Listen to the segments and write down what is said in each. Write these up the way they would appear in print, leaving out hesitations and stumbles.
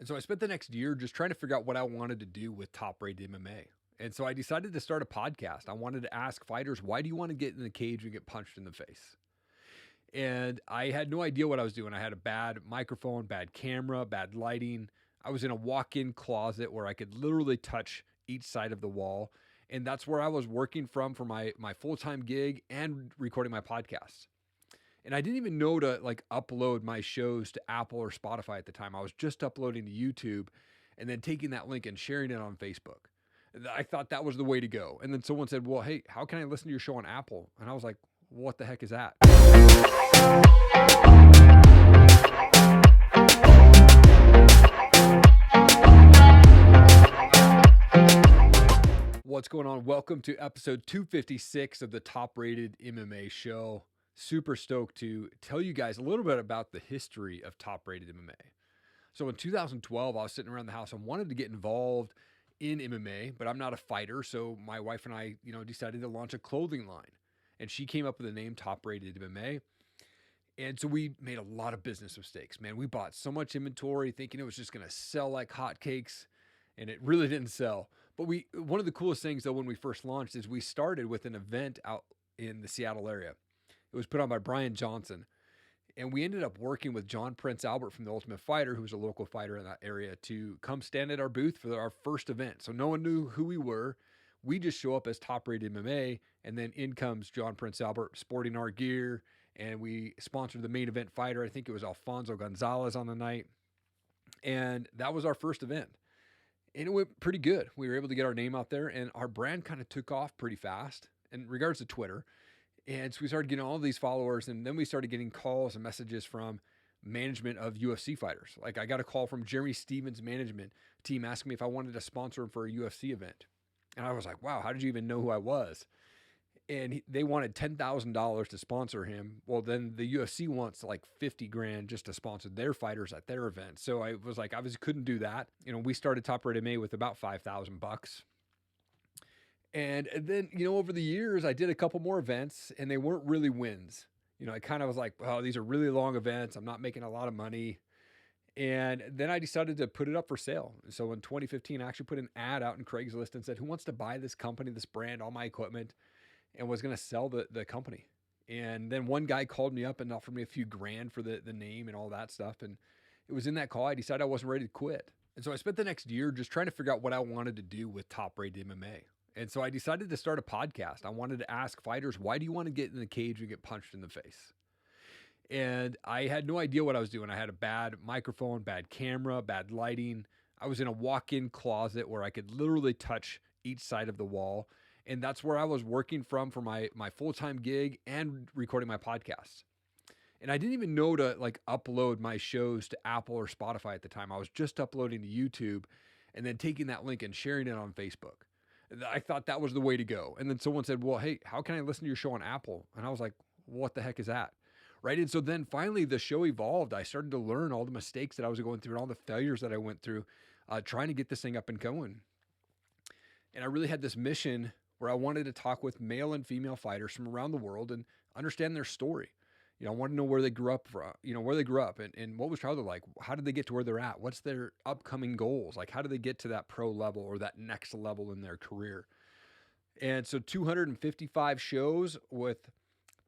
And so I spent the next year just trying to figure out what I wanted to do with Top Rated MMA. And so I decided to start a podcast. I wanted to ask fighters, why do you want to get in the cage and get punched in the face? And I had no idea what I was doing. I had a bad microphone, bad camera, bad lighting. I was in a walk-in closet where I could literally touch each side of the wall. And that's where I was working from for my full-time gig and recording my podcasts. And I didn't even know to like upload my shows to Apple or Spotify at the time. I was just uploading to YouTube and then taking that link and sharing it on Facebook. I thought that was the way to go. And then someone said, well, hey, how can I listen to your show on Apple? And I was like, what the heck is that? What's going on? Welcome to episode 256 of the Top Rated MMA Show. Super stoked to tell you guys a little bit about the history of Top Rated MMA. So in 2012, I was sitting around the house and wanted to get involved in MMA, but I'm not a fighter. So my wife and I, decided to launch a clothing line. And she came up with the name Top Rated MMA. And so we made a lot of business mistakes, man. We bought so much inventory thinking it was just going to sell like hotcakes, and it really didn't sell. But one of the coolest things though, when we first launched is we started with an event out in the Seattle area. It was put on by Brian Johnson. And we ended up working with John Prince Albert from The Ultimate Fighter, who was a local fighter in that area, to come stand at our booth for our first event. So no one knew who we were. We just show up as Top Rated MMA, and then in comes John Prince Albert sporting our gear, and we sponsored the main event fighter. I think it was Alfonso Gonzalez on the night. And that was our first event. And it went pretty good. We were able to get our name out there, and our brand kind of took off pretty fast in regards to Twitter. And so we started getting all of these followers, and then we started getting calls and messages from management of UFC fighters. Like I got a call from Jeremy Stevens' management team asking me if I wanted to sponsor him for a UFC event. And I was like, wow, how did you even know who I was? And they wanted $10,000 to sponsor him. Well, then the UFC wants like 50 grand just to sponsor their fighters at their event. So I was like, I couldn't do that. We started Top Rated MMA with about $5,000. And then, over the years, I did a couple more events and they weren't really wins. I kind of was like, well, these are really long events. I'm not making a lot of money. And then I decided to put it up for sale. So in 2015, I actually put an ad out in Craigslist and said, who wants to buy this company, this brand, all my equipment, and was going to sell the company. And then one guy called me up and offered me a few grand for the name and all that stuff. And it was in that call, I decided I wasn't ready to quit. And so I spent the next year just trying to figure out what I wanted to do with Top Rated MMA. And so I decided to start a podcast. I wanted to ask fighters, why do you want to get in the cage and get punched in the face? And I had no idea what I was doing. I had a bad microphone, bad camera, bad lighting. I was in a walk-in closet where I could literally touch each side of the wall. And that's where I was working from for my full-time gig and recording my podcasts. And I didn't even know to like upload my shows to Apple or Spotify at the time. I was just uploading to YouTube and then taking that link and sharing it on Facebook. I thought that was the way to go. And then someone said, well, hey, how can I listen to your show on Apple? And I was like, what the heck is that? Right. And so then finally the show evolved. I started to learn all the mistakes that I was going through and all the failures that I went through trying to get this thing up and going. And I really had this mission where I wanted to talk with male and female fighters from around the world and understand their story. I want to know where they grew up from, where they grew up and what was childhood like? How did they get to where they're at? What's their upcoming goals? Like, how do they get to that pro level or that next level in their career? And so 255 shows with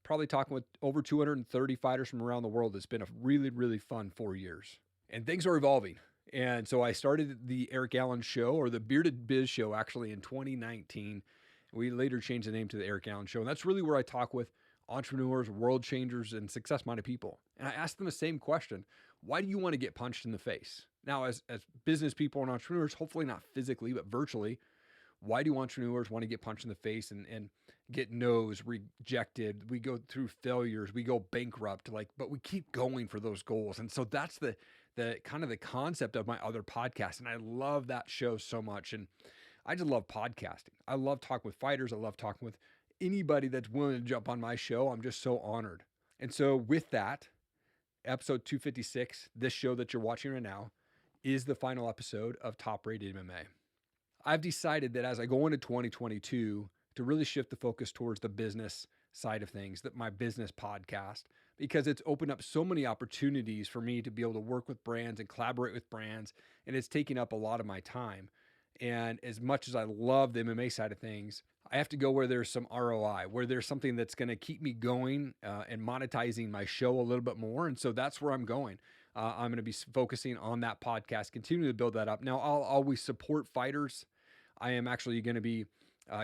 probably talking with over 230 fighters from around the world. It's been a really, really fun 4 years and things are evolving. And so I started the Erik Allen Show, or the Bearded Biz Show, actually in 2019. We later changed the name to the Erik Allen Show. And that's really where I talk with entrepreneurs, world changers, and success-minded people. And I ask them the same question. Why do you want to get punched in the face? Now, as business people and entrepreneurs, hopefully not physically, but virtually, why do entrepreneurs want to get punched in the face and get no's, rejected? We go through failures, we go bankrupt, but we keep going for those goals. And so that's the kind of the concept of my other podcast. And I love that show so much. And I just love podcasting. I love talking with fighters. I love talking with anybody that's willing to jump on my show. I'm just so honored. And so with that, episode 256, this show that you're watching right now, is the final episode of Top Rated MMA. I've decided that as I go into 2022 to really shift the focus towards the business side of things, that my business podcast, because it's opened up so many opportunities for me to be able to work with brands and collaborate with brands. And it's taking up a lot of my time. And as much as I love the MMA side of things, I have to go where there's some ROI, where there's something that's going to keep me going and monetizing my show a little bit more. And so that's where I'm going. I'm going to be focusing on that podcast, continue to build that up. Now, I'll always support fighters. I am actually going to be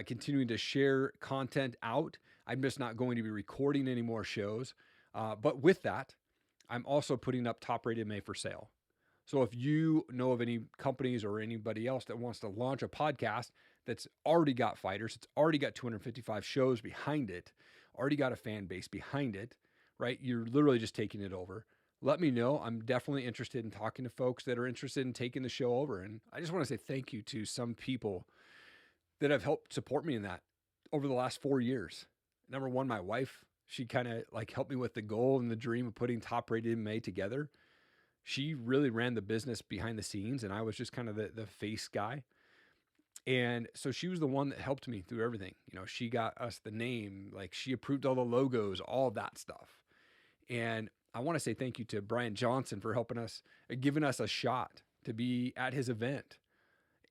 continuing to share content out. I'm just not going to be recording any more shows. But with that, I'm also putting up Top Rated MMA for sale. So if you know of any companies or anybody else that wants to launch a podcast that's already got fighters, it's already got 255 shows behind it, already got a fan base behind it, right? You're literally just taking it over. Let me know. I'm definitely interested in talking to folks that are interested in taking the show over. And I just want to say thank you to some people that have helped support me in that over the last 4 years. Number one, my wife, she kind of like helped me with the goal and the dream of putting Top Rated MMA together. She really ran the business behind the scenes, and I was just kind of the face guy. And so she was the one that helped me through everything. You know, she got us the name, like she approved all the logos, all of that stuff. And I want to say thank you to Brian Johnson for helping us, giving us a shot to be at his event.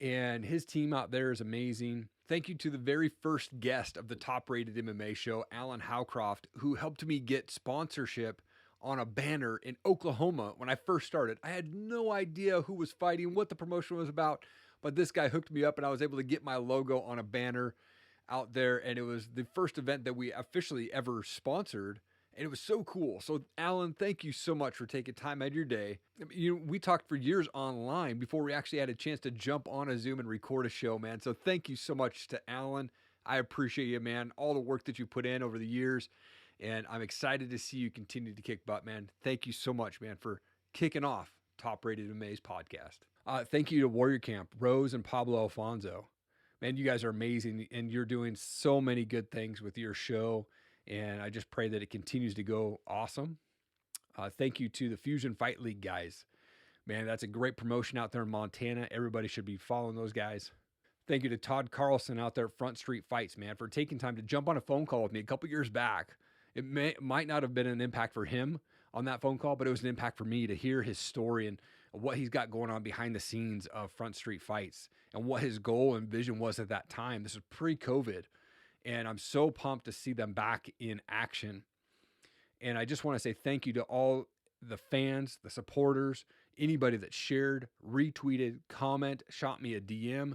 And his team out there is amazing. Thank you to the very first guest of the Top Rated MMA Show, Alan Howcroft, who helped me get sponsorship on a banner in Oklahoma when I first started. I had no idea who was fighting, what the promotion was about, but this guy hooked me up and I was able to get my logo on a banner out there. And it was the first event that we officially ever sponsored. And it was so cool. So Alan, thank you so much for taking time out of your day. We talked for years online before we actually had a chance to jump on a Zoom and record a show, man. So thank you so much to Alan. I appreciate you, man. All the work that you put in over the years. And I'm excited to see you continue to kick butt, man. Thank you so much, man, for kicking off Top Rated MMA's podcast. Thank you to Warrior Camp, Rose and Pablo Alfonso. Man, you guys are amazing, and you're doing so many good things with your show. And I just pray that it continues to go awesome. Thank you to the Fusion Fight League guys. Man, that's a great promotion out there in Montana. Everybody should be following those guys. Thank you to Todd Carlson out there at Front Street Fights, man, for taking time to jump on a phone call with me a couple years back. It might not have been an impact for him on that phone call, but it was an impact for me to hear his story and what he's got going on behind the scenes of Front Street Fights and what his goal and vision was at that time. This was pre-COVID. And I'm so pumped to see them back in action. And I just want to say thank you to all the fans, the supporters, anybody that shared, retweeted, comment, shot me a DM.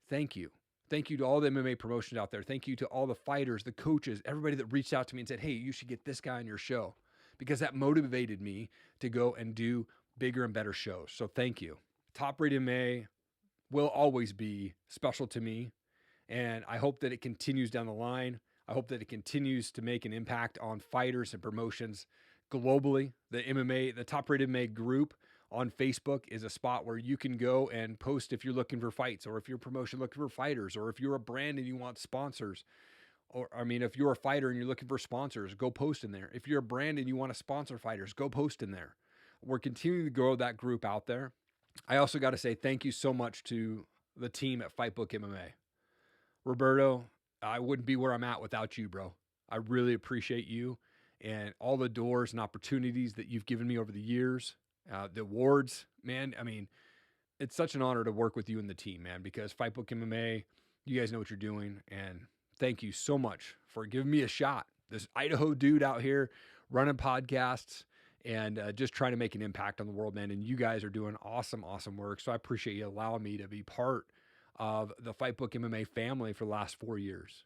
Thank you. Thank you to all the MMA promotions out there. Thank you to all the fighters, the coaches, everybody that reached out to me and said, hey, you should get this guy on your show, because that motivated me to go and do bigger and better shows. So thank you. Top Rated MMA will always be special to me. And I hope that it continues down the line. I hope that it continues to make an impact on fighters and promotions globally. The Top Rated MMA group on Facebook is a spot where you can go and post if you're looking for fights, or if you're a promotion looking for fighters, or if you're a brand and you want sponsors. If you're a fighter and you're looking for sponsors, go post in there. If you're a brand and you want to sponsor fighters, go post in there. We're continuing to grow that group out there. I also got to say thank you so much to the team at Fightbook MMA. Roberto, I wouldn't be where I'm at without you, bro. I really appreciate you and all the doors and opportunities that you've given me over the years. The awards, man, it's such an honor to work with you and the team, man, because Fightbook MMA, you guys know what you're doing. And thank you so much for giving me a shot. This Idaho dude out here running podcasts and just trying to make an impact on the world, man. And you guys are doing awesome, awesome work. So I appreciate you allowing me to be part of the Fightbook MMA family for the last 4 years.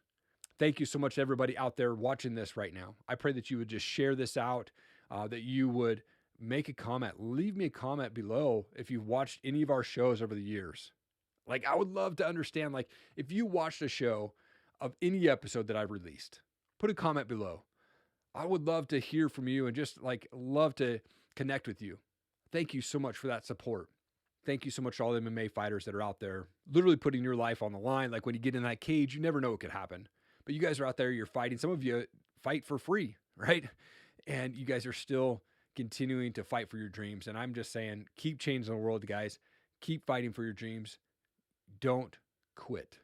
Thank you so much to everybody out there watching this right now. I pray that you would just share this out, that you would make a comment. Leave me a comment below if you've watched any of our shows over the years. Like, I would love to understand, like, if you watched a show of any episode that I've released, put a comment below. I would love to hear from you and just love to connect with you. Thank you so much for that support. Thank you so much to all the MMA fighters that are out there literally putting your life on the line. Like, when you get in that cage, you never know what could happen. But you guys are out there, you're fighting. Some of you fight for free, right? And you guys are still continuing to fight for your dreams. And I'm just saying, keep changing the world, guys. Keep fighting for your dreams. Don't quit.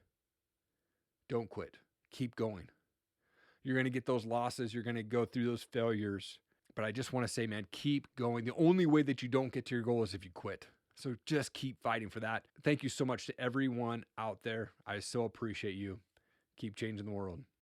Don't quit. Keep going. You're going to get those losses. You're going to go through those failures. but I just want to say, man, keep going. The only way that you don't get to your goal is if you quit. So just keep fighting for that. Thank you so much to everyone out there. I so appreciate you. Keep changing the world.